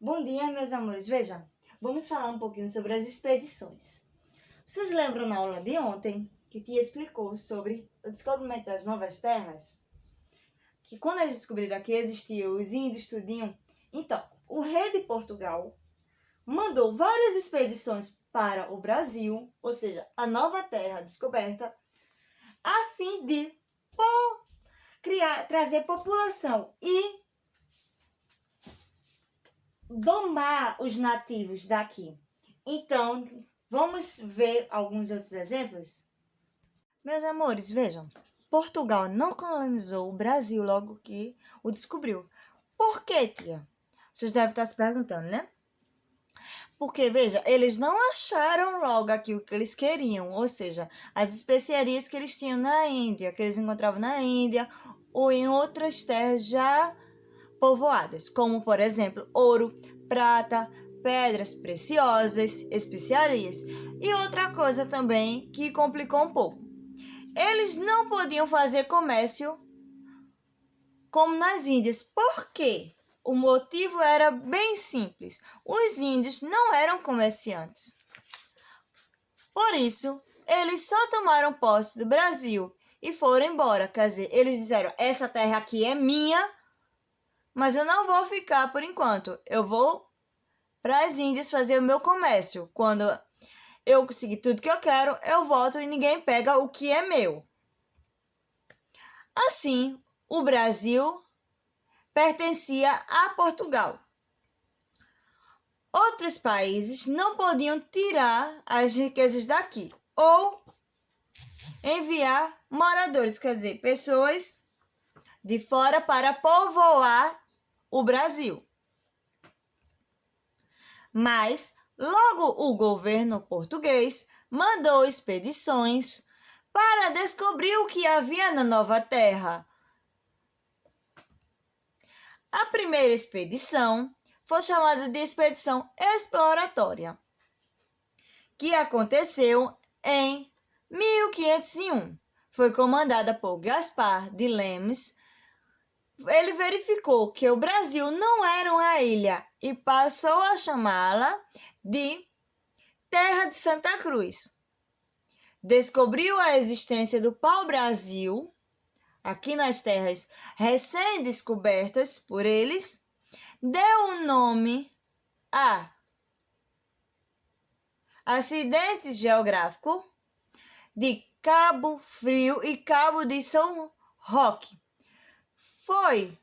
Bom dia, meus amores. Veja, vamos falar um pouquinho sobre as expedições. Vocês lembram na aula de ontem que Tia explicou sobre o descobrimento das novas terras? Que quando eles descobriram que existiam os índios, tudinho. Então, o rei de Portugal mandou várias expedições para o Brasil, ou seja, a nova terra descoberta, a fim de trazer população e domar os nativos daqui. Então, vamos ver alguns outros exemplos? Meus amores, vejam, Portugal não colonizou o Brasil logo que o descobriu. Por quê, tia? Vocês devem estar se perguntando, né? Porque, veja, eles não acharam logo aquilo que eles queriam, ou seja, as especiarias que eles tinham na Índia, que eles encontravam na Índia ou em outras terras já povoadas, como, por exemplo, ouro, prata, pedras preciosas, especiarias. E outra coisa também que complicou um pouco. Eles não podiam fazer comércio como nas Índias. Por quê? O motivo era bem simples. Os índios não eram comerciantes. Por isso, eles só tomaram posse do Brasil e foram embora. Quer dizer, eles disseram, essa terra aqui é minha, mas eu não vou ficar por enquanto. Eu vou para as Índias fazer o meu comércio. Quando eu conseguir tudo que eu quero, eu volto e ninguém pega o que é meu. Assim, o Brasil pertencia a Portugal. Outros países não podiam tirar as riquezas daqui ou enviar moradores, quer dizer, pessoas de fora para povoar o Brasil. Mas logo o governo português mandou expedições para descobrir o que havia na nova terra. A primeira expedição foi chamada de Expedição Exploratória, que aconteceu em 1501. Foi comandada por Gaspar de Lemos. Ele verificou que o Brasil não era uma ilha e passou a chamá-la de Terra de Santa Cruz. Descobriu a existência do pau-brasil, aqui nas terras recém-descobertas por eles, deu o nome a acidente geográfico de Cabo Frio e Cabo de São Roque. Foi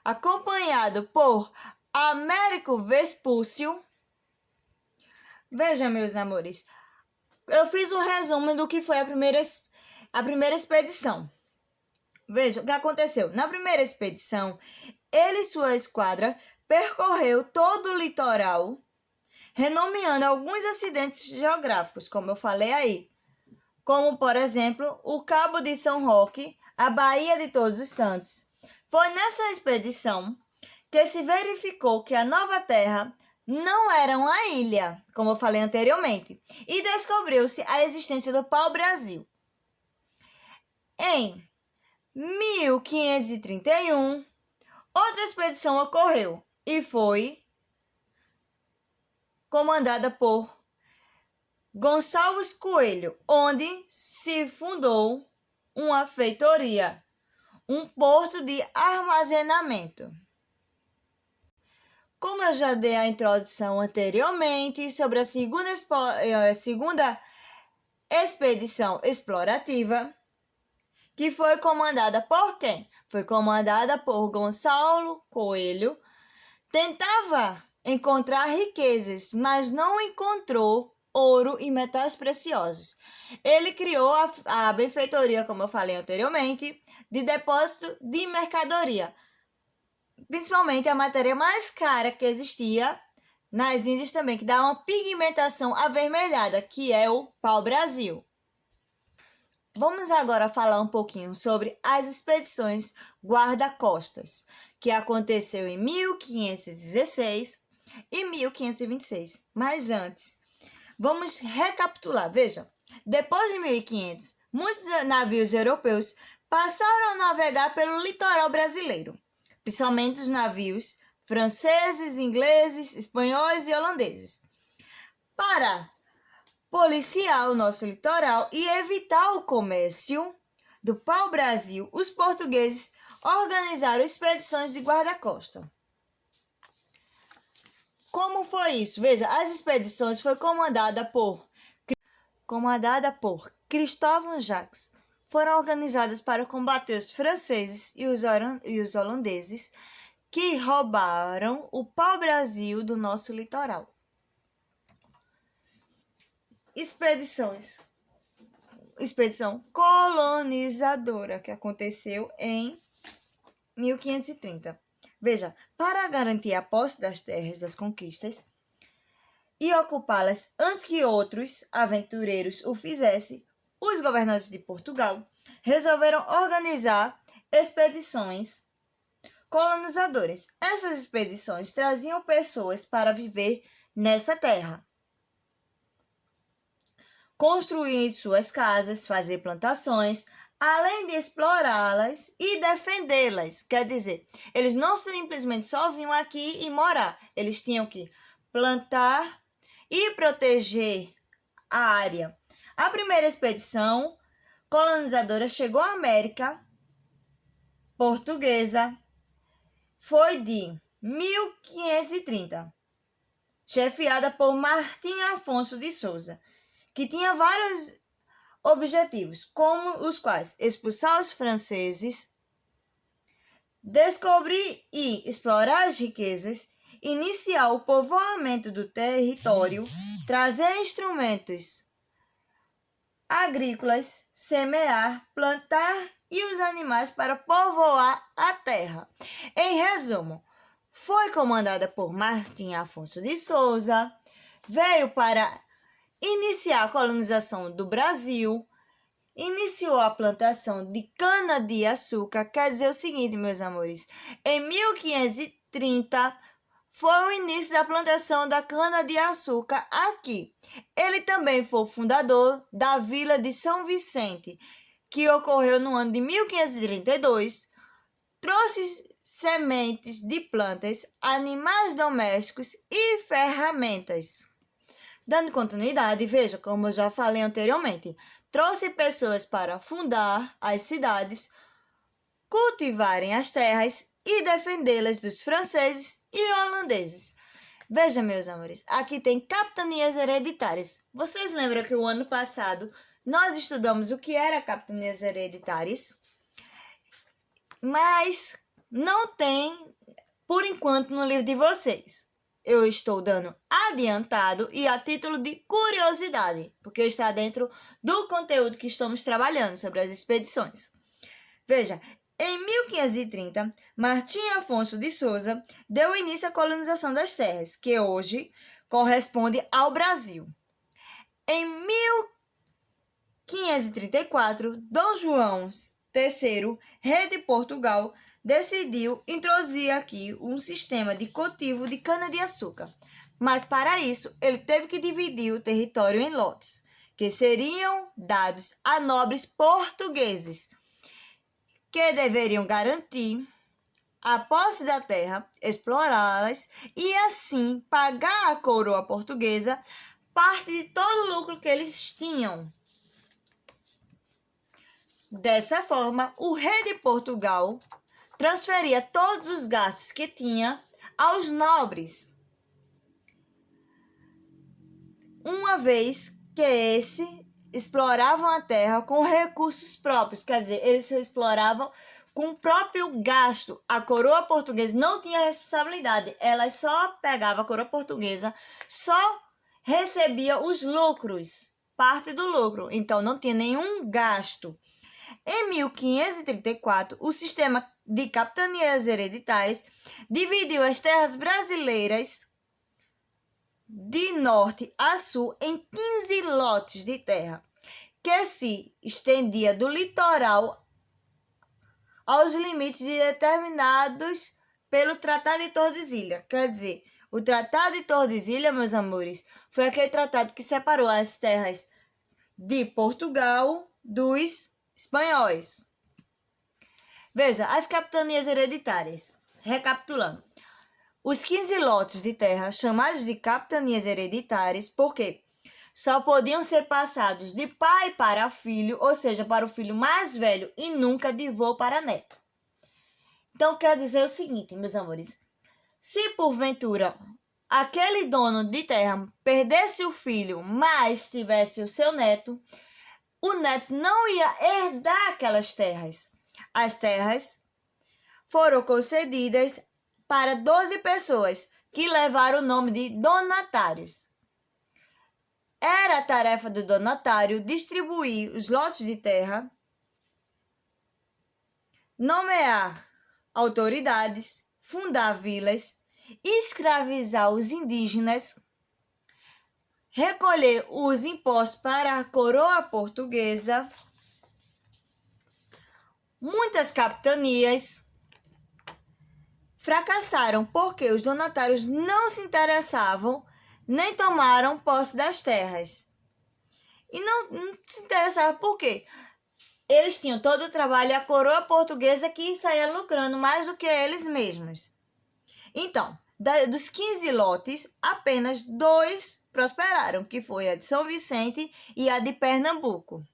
acompanhado por Américo Vespúcio. Veja, meus amores, eu fiz um resumo do que foi a primeira expedição. Veja o que aconteceu. Na primeira expedição, ele e sua esquadra percorreu todo o litoral, renomeando alguns acidentes geográficos, como eu falei aí, como, por exemplo, o Cabo de São Roque, a Baía de Todos os Santos. Foi nessa expedição que se verificou que a nova terra não era uma ilha, como eu falei anteriormente, e descobriu-se a existência do pau-brasil. Em 1531, outra expedição ocorreu e foi comandada por Gonçalves Coelho, onde se fundou uma feitoria, um porto de armazenamento. Como eu já dei a introdução anteriormente sobre a segunda expedição explorativa, que foi comandada por quem? Foi comandada por Gonçalo Coelho. Tentava encontrar riquezas, mas não encontrou ouro e metais preciosos. Ele criou a benfeitoria, como eu falei anteriormente, de depósito de mercadoria, principalmente a matéria mais cara que existia nas Índias também, que dá uma pigmentação avermelhada, que é o pau-brasil. Vamos agora falar um pouquinho sobre as expedições guarda-costas, que aconteceu em 1516 e 1526. Mas antes, vamos recapitular. Veja, depois de 1500, muitos navios europeus passaram a navegar pelo litoral brasileiro, principalmente os navios franceses, ingleses, espanhóis e holandeses, para policiar o nosso litoral e evitar o comércio do pau-brasil. Os portugueses organizaram expedições de guarda-costa. Como foi isso? Veja, as expedições foram comandadas por Cristóvão Jacques. Foram organizadas para combater os franceses e os holandeses que roubaram o pau-brasil do nosso litoral. Expedição colonizadora, que aconteceu em 1530. Veja, para garantir a posse das terras das conquistas e ocupá-las antes que outros aventureiros o fizessem, os governantes de Portugal resolveram organizar expedições colonizadoras. Essas expedições traziam pessoas para viver nessa terra, construir suas casas, fazer plantações, além de explorá-las e defendê-las. Quer dizer, eles não simplesmente só vinham aqui e morar, eles tinham que plantar e proteger a área. A primeira expedição colonizadora chegou à América Portuguesa foi de 1530, chefiada por Martim Afonso de Souza, que tinha vários objetivos, como os quais expulsar os franceses, descobrir e explorar as riquezas, iniciar o povoamento do território, trazer instrumentos agrícolas, semear, plantar e os animais para povoar a terra. Em resumo, foi comandada por Martim Afonso de Souza, veio para iniciar a colonização do Brasil, iniciou a plantação de cana-de-açúcar. Quer dizer o seguinte, meus amores, em 1530 foi o início da plantação da cana-de-açúcar aqui. Ele também foi o fundador da Vila de São Vicente, que ocorreu no ano de 1532, trouxe sementes de plantas, animais domésticos e ferramentas. Dando continuidade, veja, como eu já falei anteriormente, trouxe pessoas para fundar as cidades, cultivarem as terras e defendê-las dos franceses e holandeses. Veja, meus amores, aqui tem capitanias hereditárias. Vocês lembram que o ano passado nós estudamos o que era capitanias hereditárias? Mas não tem, por enquanto, no livro de vocês. Eu estou dando adiantado e a título de curiosidade, porque está dentro do conteúdo que estamos trabalhando sobre as expedições. Veja, em 1530, Martim Afonso de Souza deu início à colonização das terras, que hoje corresponde ao Brasil. Em 1534, Dom João III, rei de Portugal, decidiu introduzir aqui um sistema de cultivo de cana-de-açúcar. Mas para isso, ele teve que dividir o território em lotes, que seriam dados a nobres portugueses, que deveriam garantir a posse da terra, explorá-las e assim pagar à coroa portuguesa parte de todo o lucro que eles tinham. Dessa forma, o rei de Portugal transferia todos os gastos que tinha aos nobres, uma vez que esses exploravam a terra com recursos próprios, quer dizer, eles exploravam com o próprio gasto. A coroa portuguesa não tinha responsabilidade, ela só pegava a coroa portuguesa, só recebia os lucros, parte do lucro, então não tinha nenhum gasto. Em 1534, o sistema de capitanias hereditárias dividiu as terras brasileiras de norte a sul em 15 lotes de terra, que se estendia do litoral aos limites determinados pelo Tratado de Tordesilhas. Quer dizer, o Tratado de Tordesilhas, meus amores, foi aquele tratado que separou as terras de Portugal dos espanhóis. Veja, as capitanias hereditárias. Recapitulando. os 15 lotes de terra chamados de capitanias hereditárias, porque só podiam ser passados de pai para filho, ou seja, para o filho mais velho e nunca de vô para neto. Então, quer dizer o seguinte, meus amores, se porventura aquele dono de terra perdesse o filho, mas tivesse o seu neto, o neto não ia herdar aquelas terras. As terras foram concedidas para 12 pessoas que levaram o nome de donatários. Era a tarefa do donatário distribuir os lotes de terra, nomear autoridades, fundar vilas, escravizar os indígenas, recolher os impostos para a coroa portuguesa. Muitas capitanias fracassaram porque os donatários não se interessavam nem tomaram posse das terras. E não se interessavam por quê? Eles tinham todo o trabalho e a coroa portuguesa que saía lucrando mais do que eles mesmos. Então, dos 15 lotes, apenas 2 prosperaram, que foi a de São Vicente e a de Pernambuco.